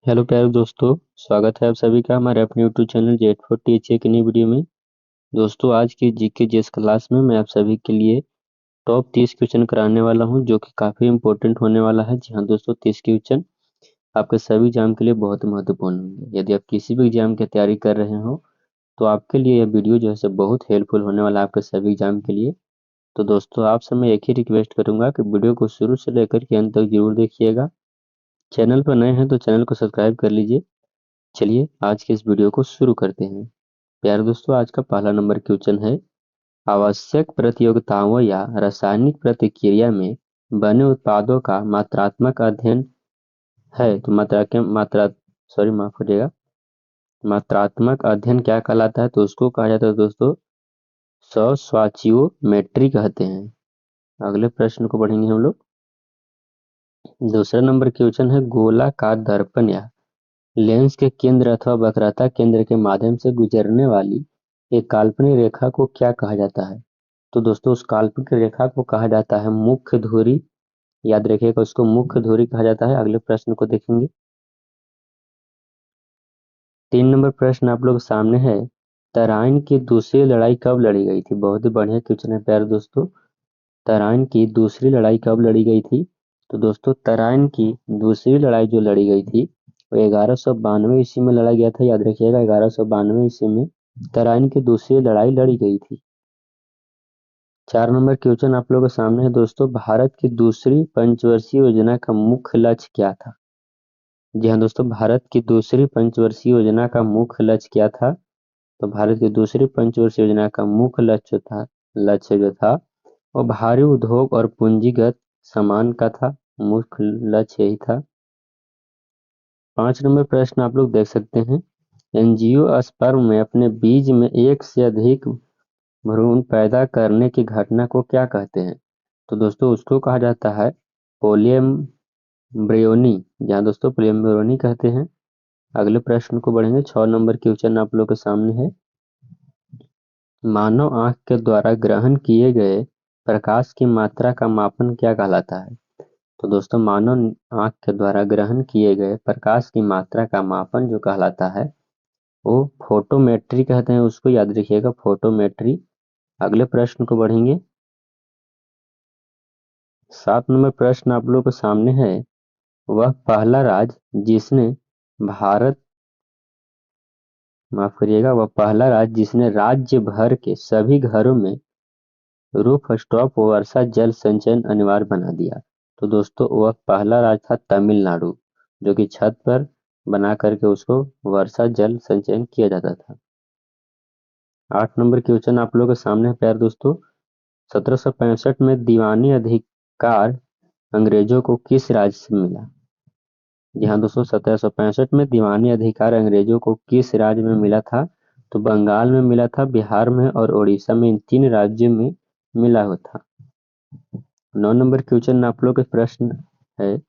Hello प्यारे दोस्तों, स्वागत है आप सभी का हमारे अपने यूट्यूब चैनल जेट फॉर टीचे की नई वीडियो में। दोस्तों, आज की जीके जीएस क्लास में मैं आप सभी के लिए टॉप 30 क्वेश्चन कराने वाला हूं, जो कि काफ़ी इंपॉर्टेंट होने वाला है। जी हाँ दोस्तों, 30 क्वेश्चन आपके सभी एग्जाम के लिए बहुत महत्वपूर्ण होंगे। यदि आप किसी भी एग्जाम की तैयारी कर रहे हो तो आपके लिए यह वीडियो जो है सो बहुत हेल्पफुल होने वाला है आपके सभी एग्जाम के लिए। तो दोस्तों, आपसे मैं एक ही रिक्वेस्ट करूंगा कि वीडियो को शुरू से लेकर के अंत तक जरूर देखिएगा। चैनल पर नए हैं तो चैनल को सब्सक्राइब कर लीजिए। चलिए आज के इस वीडियो को शुरू करते हैं। प्यारे दोस्तों, आज का पहला नंबर क्वेश्चन है, आवश्यक प्रतियोगिताओं या रासायनिक प्रतिक्रिया में बने उत्पादों का मात्रात्मक अध्ययन है। तो माफ करिएगा, मात्रात्मक अध्ययन क्या कहलाता है? तो उसको कहा जाता है दोस्तों सस्वाचियोमेट्री कहते हैं। अगले प्रश्न को बढ़ेंगे हम लोग। दूसरा नंबर क्वेश्चन है, गोलाकार दर्पण या लेंस के केंद्र अथवा वक्रता केंद्र के माध्यम से गुजरने वाली एक काल्पनिक रेखा को क्या कहा जाता है? तो दोस्तों, उस काल्पनिक रेखा को कहा जाता है मुख्य धुरी। याद रखिएगा, उसको मुख्य धुरी कहा जाता है। अगले प्रश्न को देखेंगे। 3 नंबर प्रश्न आप लोग सामने है, तराइन की दूसरी लड़ाई कब लड़ी गई थी? बहुत ही बढ़िया क्वेश्चन है प्यारे दोस्तों। तराइन की दूसरी लड़ाई कब लड़ी गई थी? तो दोस्तों, तराइन की दूसरी लड़ाई जो लड़ी गई थी वो 1192 ईस्वी में लड़ा गया था। याद रखिएगा, 1192 ईस्वी में तराइन की दूसरी लड़ाई लड़ी गई थी। 4 नंबर क्वेश्चन आप लोगों के सामने है दोस्तों, भारत की दूसरी पंचवर्षीय योजना का मुख्य लक्ष्य क्या था? जी हाँ दोस्तों, भारत की दूसरी पंचवर्षीय योजना का मुख्य लक्ष्य क्या था? तो भारत की दूसरी पंचवर्षीय योजना का मुख्य लक्ष्य जो था वो भारी उद्योग और पूंजीगत समान का था। मुख्य लक्ष्य यही था। 5 नंबर प्रश्न आप लोग देख सकते हैं, एंजियोस्पर्म में अपने बीज में एक से अधिक भ्रूण पैदा करने की घटना को क्या कहते हैं? तो दोस्तों, उसको कहा जाता है पोलियम्ब्रियोनी। जहाँ दोस्तों पोलियम्ब्रियोनी कहते हैं। अगले प्रश्न को बढ़ेंगे। 6 नंबर क्वेश्चन आप लोग के सामने है, मानव आंख के द्वारा ग्रहण किए गए प्रकाश की मात्रा का मापन क्या कहलाता है? तो दोस्तों, मानव आंख के द्वारा ग्रहण किए गए प्रकाश की मात्रा का मापन जो कहलाता है वो फोटोमेट्री कहते हैं। उसको याद रखिएगा, फोटोमेट्री। अगले प्रश्न को बढ़ेंगे। 7 नंबर प्रश्न आप लोग के सामने है, वह पहला राज्य जिसने भारत माफ करिएगा, वह पहला राज्य जिसने राज्य भर के सभी घरों में रूफ टॉप वर्षा जल संचयन अनिवार्य बना दिया। तो दोस्तों, वह पहला राज्य था तमिलनाडु, जो कि छत पर बना करके उसको वर्षा जल संचयन किया जाता था। 8 नंबर क्वेश्चन आप लोगों के सामने है प्यारे दोस्तों, 1765 में दीवानी अधिकार अंग्रेजों को किस राज्य से मिला? जी हाँ दोस्तों, 1765 में दीवानी अधिकार अंग्रेजों को किस राज्य में मिला था? तो बंगाल में मिला था, बिहार में और उड़ीसा में। इन 3 राज्यों में मिला हुआ था। 9 नंबर क्वेश्चन आप लोग के प्रश्न है,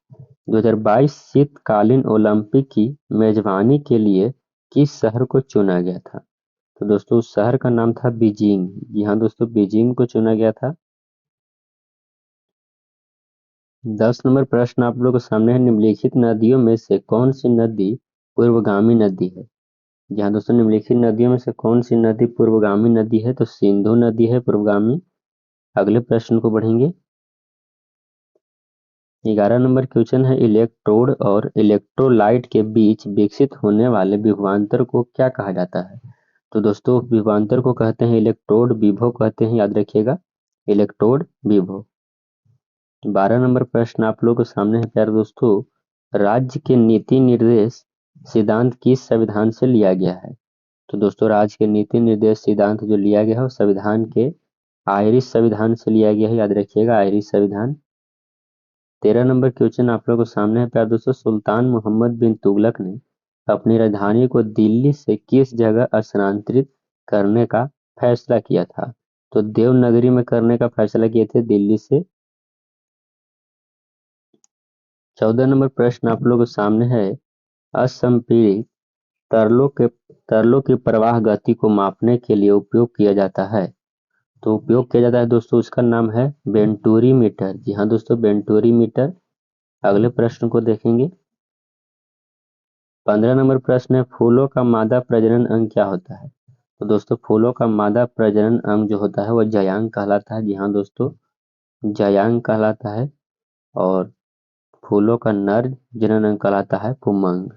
2022 शीतकालीन ओलंपिक की मेजबानी के लिए किस शहर को चुना गया था? तो दोस्तों, उस शहर का नाम था बीजिंग। जी हाँ दोस्तों, बीजिंग को चुना गया था। 10 नंबर प्रश्न आप लोग के सामने है, निम्नलिखित नदियों में से कौन सी नदी पूर्वगामी नदी है? जी हाँ दोस्तों, निम्नलिखित नदियों में से कौन सी नदी पूर्वगामी नदी है? तो सिंधु नदी है पूर्वगामी। अगले प्रश्न को बढ़ेंगे। 11 नंबर क्वेश्चन है, इलेक्ट्रोड और इलेक्ट्रोलाइट के बीच विकसित होने वाले विभवांतर को क्या कहा जाता है? तो दोस्तों, विभवांतर को कहते हैं इलेक्ट्रोड विभव कहते हैं। याद रखिएगा, इलेक्ट्रोड विभव। 12 नंबर प्रश्न आप लोगों के सामने है प्यारे दोस्तों, राज्य के नीति निर्देश सिद्धांत किस संविधान से लिया गया है? तो दोस्तों, राज्य के नीति निर्देश सिद्धांत जो लिया गया है वो संविधान के आयरिश संविधान से लिया गया है। याद रखिएगा, आयरिश संविधान। 13 नंबर क्वेश्चन आप लोगों के सामने है प्यारे दोस्तों, सुल्तान मोहम्मद बिन तुगलक ने अपनी राजधानी को दिल्ली से किस जगह स्थानांतरित करने का फैसला किया था? तो देवनगरी में करने का फैसला किए थे, दिल्ली से। 14 नंबर प्रश्न आप लोगों के सामने है, असंपीड़ित तरलों की प्रवाह गति को मापने के लिए उपयोग किया जाता है। तो उपयोग किया जाता है दोस्तों, उसका नाम है वेंटूरी मीटर। जी हाँ दोस्तों, वेंटूरी मीटर। अगले प्रश्न को देखेंगे। 15 नंबर प्रश्न है, फूलों का मादा प्रजनन अंग क्या होता है? तो दोस्तों फूलों का मादा प्रजनन अंग जो होता है वो जायांग कहलाता है। जी हाँ दोस्तों, जायांग कहलाता है। और फूलों का नर जनन अंग कहलाता है पुंमंग।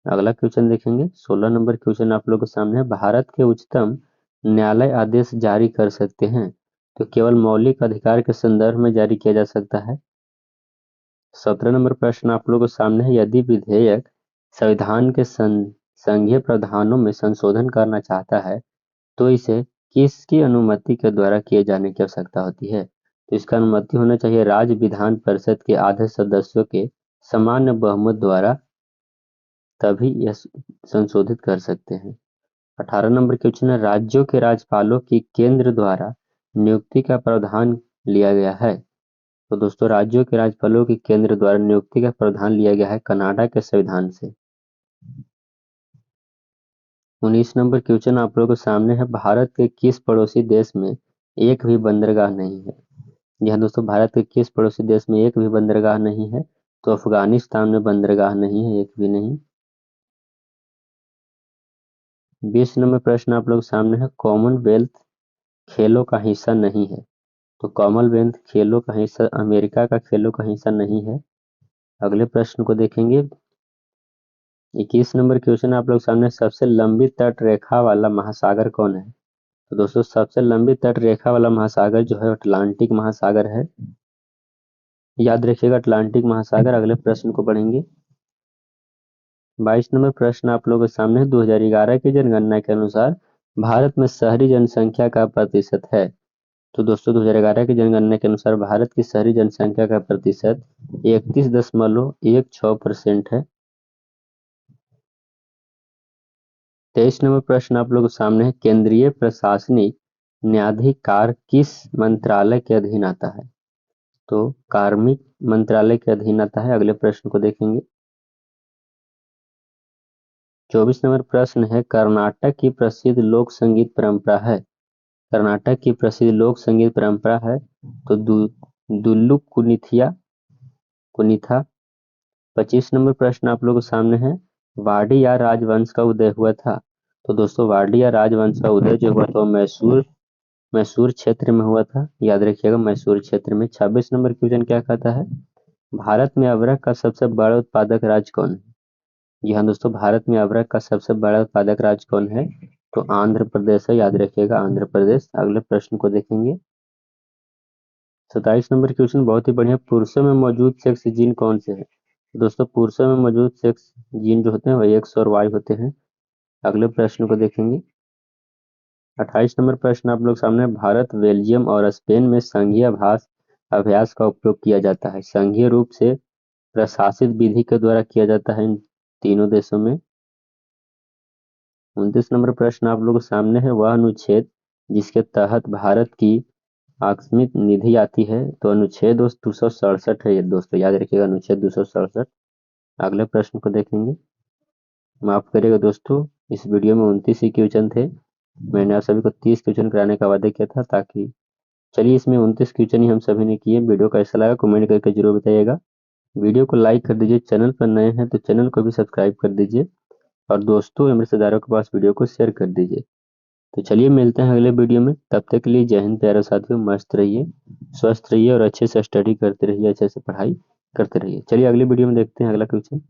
अगला क्वेश्चन देखेंगे, 16 नंबर क्वेश्चन आप लोगों के सामने है, भारत के उच्चतम न्यायालय आदेश जारी कर सकते हैं तो केवल मौलिक अधिकार के संदर्भ में जारी किया जा सकता है। 17 नंबर प्रश्न आप लोगों के सामने है, यदि विधेयक संविधान के संघीय प्रावधानों में संशोधन करना चाहता है तो इसे किसकी अनुमति के द्वारा किए जाने की आवश्यकता होती है? तो इसका अनुमति होना चाहिए राज्य विधान परिषद के आधे सदस्यों के सामान्य बहुमत द्वारा, तभी यह संशोधित कर सकते हैं। 18 नंबर क्वेश्चन है, राज्यों के राज्यपालों की केंद्र द्वारा नियुक्ति का प्रावधान लिया गया है। तो दोस्तों राज्यों के राज्यपालों की केंद्र द्वारा नियुक्ति का प्रावधान लिया गया है कनाडा के संविधान से। 19 नंबर क्वेश्चन आप लोगों के सामने है, भारत के किस पड़ोसी देश में एक भी बंदरगाह नहीं है? जी हाँ दोस्तों, भारत के किस पड़ोसी देश में एक भी बंदरगाह नहीं है? तो अफगानिस्तान में बंदरगाह नहीं है, एक भी नहीं। 20 नंबर प्रश्न आप लोग सामने है, कॉमनवेल्थ खेलों का हिस्सा नहीं है। तो कॉमनवेल्थ खेलों का हिस्सा अमेरिका का खेलों का हिस्सा नहीं है। अगले प्रश्न को देखेंगे, 21 नंबर क्वेश्चन आप लोग सामने, सबसे लंबी तट रेखा वाला महासागर कौन है? तो दोस्तों सबसे लंबी तट रेखा वाला महासागर जो है अटलांटिक महासागर है। याद रखिएगा अटलांटिक महासागर। अगले प्रश्न को पढ़ेंगे, 22 नंबर प्रश्न आप लोगों के सामने, 2011 की जनगणना के अनुसार भारत में शहरी जनसंख्या का प्रतिशत है। तो दोस्तों 2011 की जनगणना के अनुसार भारत की शहरी जनसंख्या का प्रतिशत 31.16% है। 23 नंबर प्रश्न आप लोगों के सामने है, केंद्रीय प्रशासनिक न्यायाधिकार किस मंत्रालय के अधीन आता है? तो कार्मिक मंत्रालय के अधीन आता है। अगले प्रश्न को देखेंगे, 24 नंबर प्रश्न है, कर्नाटक की प्रसिद्ध लोक संगीत परंपरा है। कर्नाटक की प्रसिद्ध लोक संगीत परंपरा है तो दुल्लू कुनिथा। 25 नंबर प्रश्न आप लोगों के सामने है, वाडिया राजवंश का उदय हुआ था। तो दोस्तों वाडिया राजवंश का उदय जो हुआ था मैसूर मैसूर क्षेत्र में हुआ था। याद रखिएगा मैसूर क्षेत्र में। 26 नंबर क्वेश्चन क्या कहता है, भारत में अबरख का सबसे बड़ा उत्पादक राज्य कौन है? जी हाँ दोस्तों, भारत में अबरख का सबसे बड़ा उत्पादक राज्य कौन है? तो आंध्र प्रदेश है। याद रखिएगा आंध्र प्रदेश। अगले प्रश्न को देखेंगे, 27 नंबर क्वेश्चन बहुत ही बढ़िया, पुरुषों में मौजूद सेक्स जीन कौन से है? दोस्तों पुरुषों में मौजूद सेक्स जीन जो होते हैं वह एक्स और वाई होते हैं। अगले प्रश्न को देखेंगे, 28 नंबर प्रश्न आप लोग सामने, भारत बेल्जियम और स्पेन में संघीय अभ्यास का उपयोग किया जाता है, संघीय रूप से प्रशासित विधि के द्वारा किया जाता है इन तीनों देशों में। 29 नंबर प्रश्न आप लोगों के सामने है, वह अनुच्छेद जिसके तहत भारत की आकस्मिक निधि आती है। तो अनुच्छेद 267 है ये दोस्तों, याद रखिएगा अनुच्छेद 267। अगले प्रश्न को देखेंगे, माफ करिएगा दोस्तों, इस वीडियो में 29 ही क्वेश्चन थे। मैंने आप सभी को 30 क्वेश्चन कराने का वादा किया था, ताकि चलिए इसमें 29 क्वेश्चन ही हम सभी ने किए। वीडियो कैसा लगा कमेंट करके जरूर बताइएगा। वीडियो को लाइक कर दीजिए, चैनल पर नए हैं तो चैनल को भी सब्सक्राइब कर दीजिए और दोस्तों एवं रिश्तेदारों के पास वीडियो को शेयर कर दीजिए। तो चलिए मिलते हैं अगले वीडियो में, तब तक के लिए जय हिंद प्यारे साथियों, मस्त रहिए, स्वस्थ रहिए और अच्छे से स्टडी करते रहिए, अच्छे से पढ़ाई करते रहिए। चलिए अगले वीडियो में देखते हैं अगला क्वेश्चन।